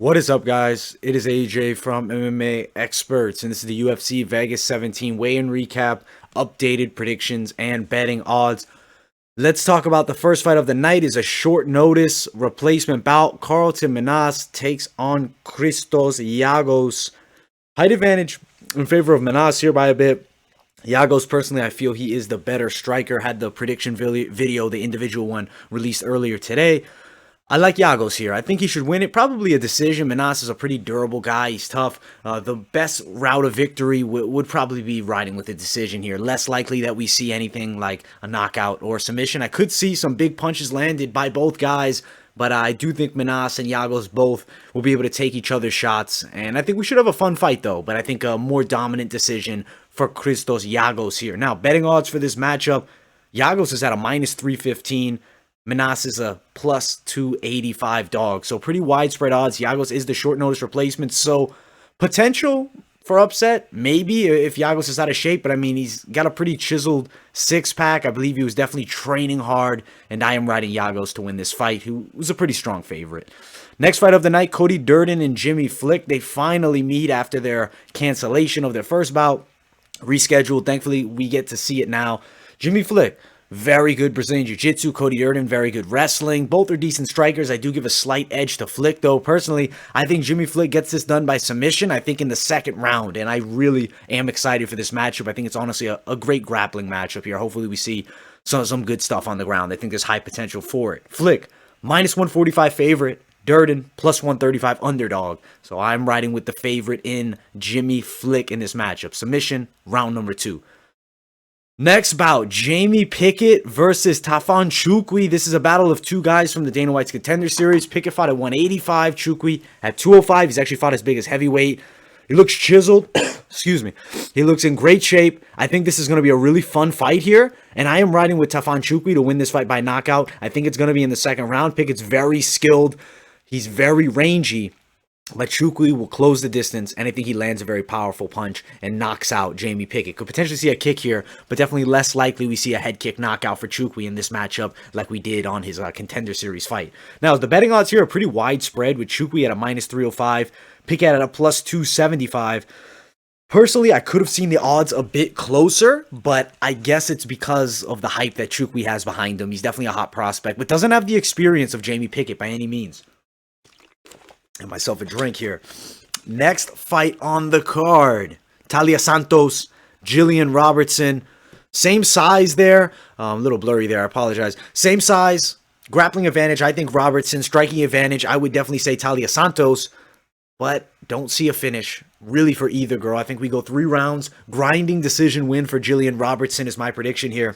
What is up, guys? It is AJ from MMA Experts, and this is the UFC Vegas 17 weigh-in recap, updated predictions, and betting odds. Let's talk about the first fight of the night. Is a short notice replacement bout. Carlton Minas takes on Christos Iagos. Height advantage in favor of Minas here by a bit. Iagos, personally, I feel he is the better striker. Had the prediction video, the individual one, released earlier today. I like Iagos here. I think he should win it. Probably a decision. Minas is a pretty durable guy. He's tough. The best route of victory would probably be riding with a decision here. Less likely that we see anything like a knockout or a submission. I could see some big punches landed by both guys, but I do think Minas and Iagos both will be able to take each other's shots. And I think we should have a fun fight, though. But I think a more dominant decision for Christos Iagos here. Now, betting odds for this matchup. Iagos is at a minus 315. Minas is a plus 285 dog. So pretty widespread odds. Iagos is the short notice replacement. So potential for upset, maybe if Iagos is out of shape. But I mean, he's got a pretty chiseled six-pack. I believe he was definitely training hard. And I am riding Iagos to win this fight, who was a pretty strong favorite. Next fight of the night, Cody Durden and Jimmy Flick. They finally meet after their cancellation of their first bout. Rescheduled. Thankfully, we get to see it now. Jimmy Flick, very good Brazilian Jiu-Jitsu. Cody Durden, very good wrestling. Both are decent strikers. I do give a slight edge to Flick, though. Personally, I think Jimmy Flick gets this done by submission, I think in the second round. And I really am excited for this matchup. I think it's honestly a great grappling matchup here. Hopefully we see some good stuff on the ground. I think there's high potential for it. Flick, minus 145 favorite. Durden, plus 135 underdog. So I'm riding with the favorite in Jimmy Flick in this matchup. Submission, round number 2. Next bout, Jamie Pickett versus Chuukwu. This is a battle of two guys from the Dana White's Contender Series. Pickett fought at 185, Chuukwu at 205. He's actually fought as big as heavyweight. He looks chiseled. Excuse me. He looks in great shape. I think this is going to be a really fun fight here. And I am riding with Chuukwu to win this fight by knockout. I think it's going to be in the second round. Pickett's very skilled. He's very rangy. But Chuukwu will close the distance, and I think he lands a very powerful punch and knocks out Jamie Pickett. Could potentially see a kick here, but definitely less likely we see a head kick knockout for Chuukwu in this matchup like we did on his Contender Series fight. Now, the betting odds here are pretty widespread, with Chuukwu at a minus 305, Pickett at a plus 275. Personally, I could have seen the odds a bit closer, but I guess it's because of the hype that Chuukwu has behind him. He's definitely a hot prospect, but doesn't have the experience of Jamie Pickett by any means. And myself a drink here. Next fight on the card. Talia Santos, Jillian Robertson. Same size there. A little blurry there, I apologize. Same size. Grappling advantage, I think Robertson. Striking advantage, I would definitely say Talia Santos. But don't see a finish really for either girl. I think we go 3 rounds. Grinding decision win for Jillian Robertson is my prediction here.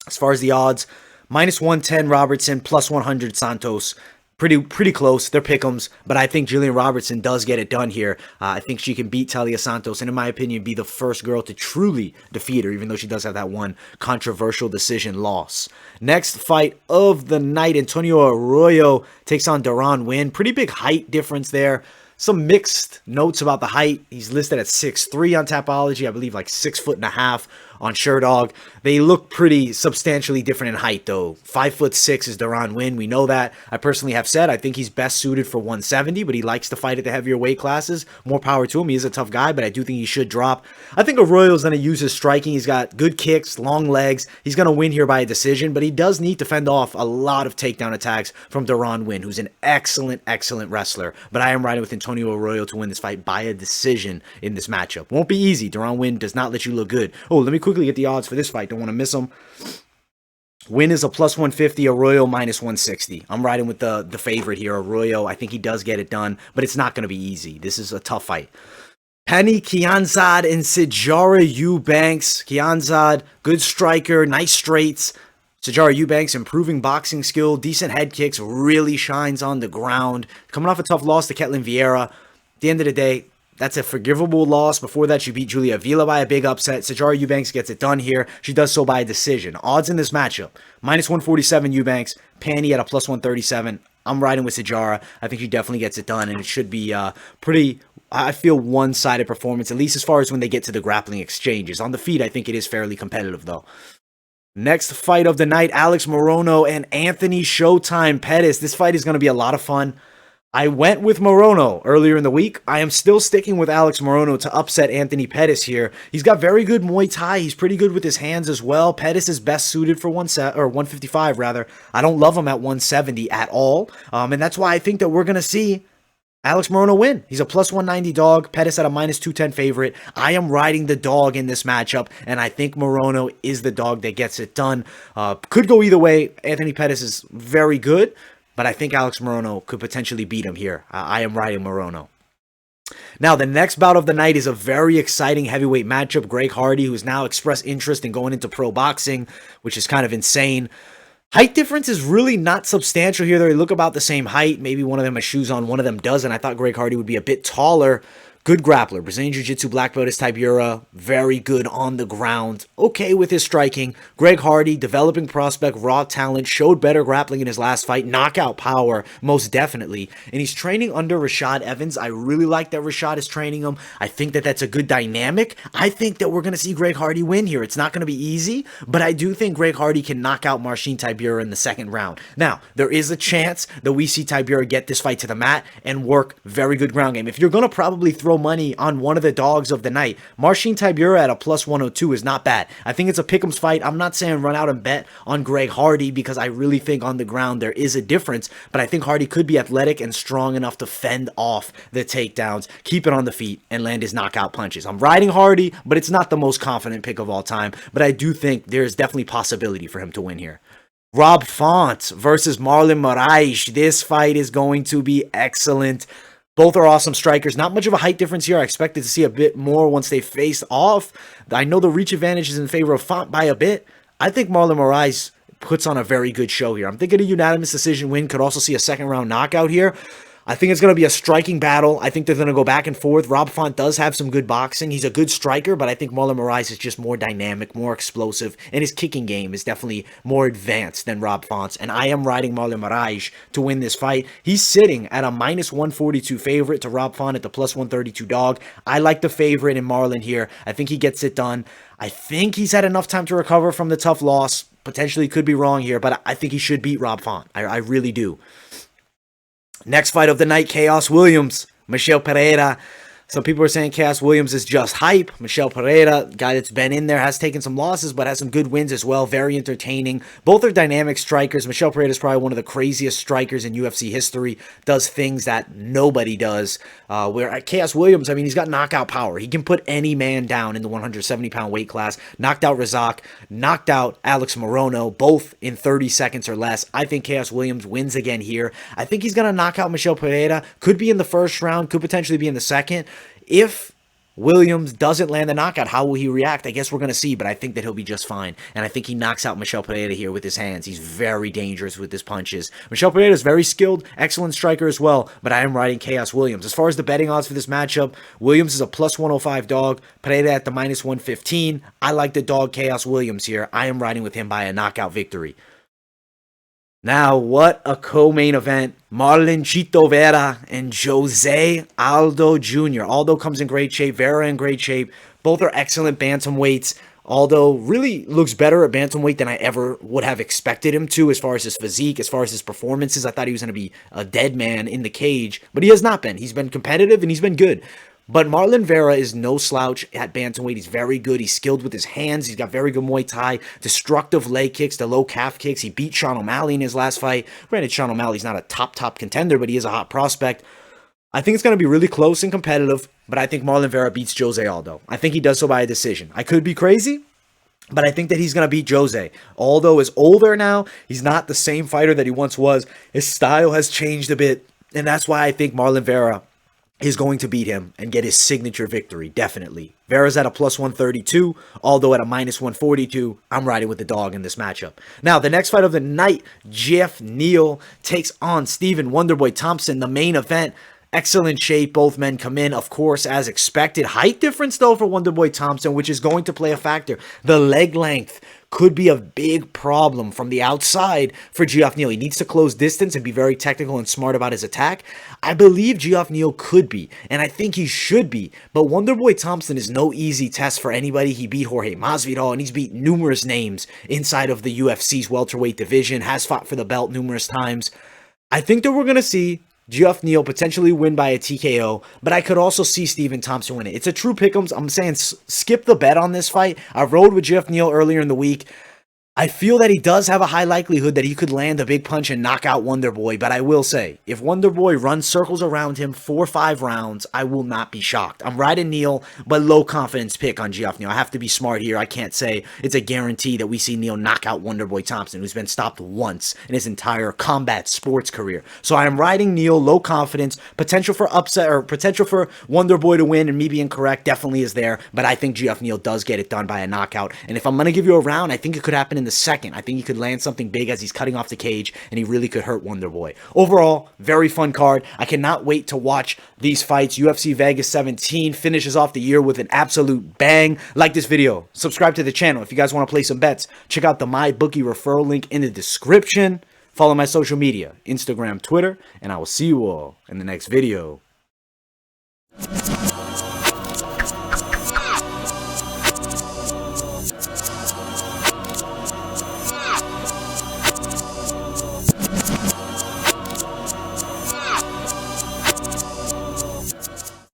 As far as the odds, minus 110 Robertson, plus 100 Santos. Pretty close. They're pick'ems, but I think Jillian Robertson does get it done here. I think she can beat Talia Santos, and in my opinion, be the first girl to truly defeat her, even though she does have that one controversial decision loss. Next fight of the night, Antonio Arroyo takes on Wynn. Pretty big height difference there. Some mixed notes about the height. He's listed at 6'3" on Tapology. I believe like 6'1" on Sherdog. They look pretty substantially different in height, though. 5'6" is Wynn. We know that. I personally have said I think he's best suited for 170, but he likes to fight at the heavier weight classes. More power to him. He is a tough guy, but I do think he should drop. I think Arroyo's going to use his striking. He's got good kicks, long legs. He's going to win here by a decision, but he does need to fend off a lot of takedown attacks from Wynn, who's an excellent wrestler. But I am riding with Antonio Arroyo to win this fight by a decision in this matchup. Won't be easy. Wynn does not let you look good. Oh, let me quickly get the odds for this fight. Don't want to miss them. Wynn is a plus 150, Arroyo minus 160. I'm riding with the favorite here, Arroyo. I think he does get it done, but it's not going to be easy. This is a tough fight. Khanzad and Sijara Eubanks. Khanzad, good striker, nice straights. Sijara Eubanks, improving boxing skill, decent head kicks, really shines on the ground. Coming off a tough loss to Ketlin Vieira. At the end of the day, that's a forgivable loss. Before that, she beat Julia Avila by a big upset. Sijara Eubanks gets it done here. She does so by a decision. Odds in this matchup, minus 147 Eubanks, Panny at a plus 137. I'm riding with Sijara. I think she definitely gets it done, and it should be pretty, I feel, one-sided performance, at least as far as when they get to the grappling exchanges. On the feet, I think it is fairly competitive, though. Next fight of the night, Alex Morono and Anthony Showtime Pettis. This fight is going to be a lot of fun. I went with Morono earlier in the week. I am still sticking with Alex Morono to upset Anthony Pettis here. He's got very good Muay Thai. He's pretty good with his hands as well. Pettis is best suited for 155 rather. I don't love him at 170 at all. And that's why I think that we're going to see Alex Morono win. He's a plus 190 dog. Pettis at a minus 210 favorite. I am riding the dog in this matchup, and I think Morono is the dog that gets it done. Could go either way. Anthony Pettis is very good, but I think Alex Morono could potentially beat him here. I am riding Morono. Now, the next bout of the night is a very exciting heavyweight matchup. Greg Hardy, who's now expressed interest in going into pro boxing, which is kind of insane. Height difference is really not substantial here. They look about the same height. Maybe one of them has shoes on, one of them doesn't. I thought Greg Hardy would be a bit taller. Good grappler. Brazilian Jiu-Jitsu black belt is Taiba. Very good on the ground. Okay with his striking. Greg Hardy, developing prospect, raw talent, showed better grappling in his last fight. Knockout power, most definitely. And he's training under Rashad Evans. I really like that Rashad is training him. I think that that's a good dynamic. I think that we're going to see Greg Hardy win here. It's not going to be easy, but I do think Greg Hardy can knock out Marcin Tybura in the second round. Now, there is a chance that we see Tybura get this fight to the mat and work very good ground game. If you're going to probably throw money on one of the dogs of the night, Marcin Tybura at a plus 102 is not bad. I think it's a pick'ems fight. I'm not saying run out and bet on Greg Hardy because I really think on the ground there is a difference, but I think Hardy could be athletic and strong enough to fend off the takedowns, keep it on the feet, and land his knockout punches. I'm riding Hardy, but it's not the most confident pick of all time, but I do think there's definitely possibility for him to win here. Rob Font versus Marlon Moraes. This fight is going to be excellent. Both are awesome strikers. Not much of a height difference here. I expected to see a bit more once they face off. I know the reach advantage is in favor of Font by a bit. I think Marlon Moraes puts on a very good show here. I'm thinking a unanimous decision win. Could also see a second round knockout here. I think it's going to be a striking battle. I think they're going to go back and forth. Rob Font does have some good boxing. He's a good striker, but I think Marlon Moraes is just more dynamic, more explosive, and his kicking game is definitely more advanced than Rob Font's, and I am riding Marlon Moraes to win this fight. He's sitting at a minus 142 favorite to Rob Font at the plus 132 dog. I like the favorite in Marlon here. I think he gets it done. I think he's had enough time to recover from the tough loss. Potentially could be wrong here, but I think he should beat Rob Font. I really do. Next fight of the night, Chaos Williams, Michel Pereira. Some people are saying Chaos Williams is just hype. Michel Pereira, guy that's been in there, has taken some losses, but has some good wins as well. Very entertaining. Both are dynamic strikers. Michel Pereira is probably one of the craziest strikers in UFC history. Does things that nobody does. Where at Chaos Williams, I mean, he's got knockout power. He can put any man down in the 170-pound weight class. Knocked out Razak, knocked out Alex Morono, both in 30 seconds or less. I think Chaos Williams wins again here. I think he's going to knock out Michel Pereira. Could be in the first round, could potentially be in the second. If Williams doesn't land the knockout, how will he react? I guess we're going to see, but I think that he'll be just fine. And I think he knocks out Michel Pereira here with his hands. He's very dangerous with his punches. Michel Pereira is very skilled, excellent striker as well, but I am riding Chaos Williams. As far as the betting odds for this matchup, Williams is a plus 105 dog, Pereira at the minus 115. I like the dog Chaos Williams here. I am riding with him by a knockout victory. Now, what a co-main event. Marlon Chito Vera and Jose Aldo Jr. Aldo comes in great shape. Vera in great shape. Both are excellent bantamweights. Aldo really looks better at bantamweight than I ever would have expected him to as far as his physique, as far as his performances. I thought he was going to be a dead man in the cage, but he has not been. He's been competitive and he's been good. But Marlon Vera is no slouch at bantamweight. He's very good. He's skilled with his hands. He's got very good Muay Thai, destructive leg kicks, the low calf kicks. He beat Sean O'Malley in his last fight. Granted, Sean O'Malley's not a top contender, but he is a hot prospect. I think it's going to be really close and competitive, but I think Marlon Vera beats Jose Aldo. I think he does so by a decision. I could be crazy, but I think that he's going to beat Jose. Aldo is older now. He's not the same fighter that he once was. His style has changed a bit, and that's why I think Marlon Vera is going to beat him and get his signature victory, definitely. Vera's at a plus 132, Aldo at a minus 142. I'm riding with the dog in this matchup. Now, the next fight of the night, Jeff Neal takes on Stephen Wonderboy Thompson, the main event. Excellent shape. Both men come in, of course, as expected. Height difference, though, for Wonderboy Thompson, which is going to play a factor. The leg length could be a big problem from the outside for Geoff Neal. He needs to close distance and be very technical and smart about his attack. I believe Geoff Neal could be, and I think he should be. But Wonderboy Thompson is no easy test for anybody. He beat Jorge Masvidal, and he's beat numerous names inside of the UFC's welterweight division, has fought for the belt numerous times. I think that we're going to see Geoff Neal potentially win by a TKO, but I could also see Stephen Thompson win it. It's a true pick'em. I'm saying skip the bet on this fight. I rode with Geoff Neal earlier in the week. I feel that he does have a high likelihood that he could land a big punch and knock out Wonderboy, but I will say, if Wonderboy runs circles around him 4 or 5 rounds, I will not be shocked. I'm riding Neal, but low confidence pick on Geoff Neal. I have to be smart here. I can't say it's a guarantee that we see Neal knock out Wonderboy Thompson, who's been stopped once in his entire combat sports career. So I am riding Neal, low confidence, potential for upset, or potential for Wonderboy to win, and me being correct definitely is there, but I think Geoff Neal does get it done by a knockout. And if I'm going to give you a round, I think it could happen in the second. I think he could land something big as he's cutting off the cage, and he really could hurt Wonderboy. Overall, very fun card. I cannot wait to watch these fights. UFC Vegas 17 finishes off the year with an absolute bang. Like this video, subscribe to the channel if you guys want to play some bets. Check out the MyBookie referral link in the description. Follow my social media, Instagram, Twitter, and I will see you all in the next video.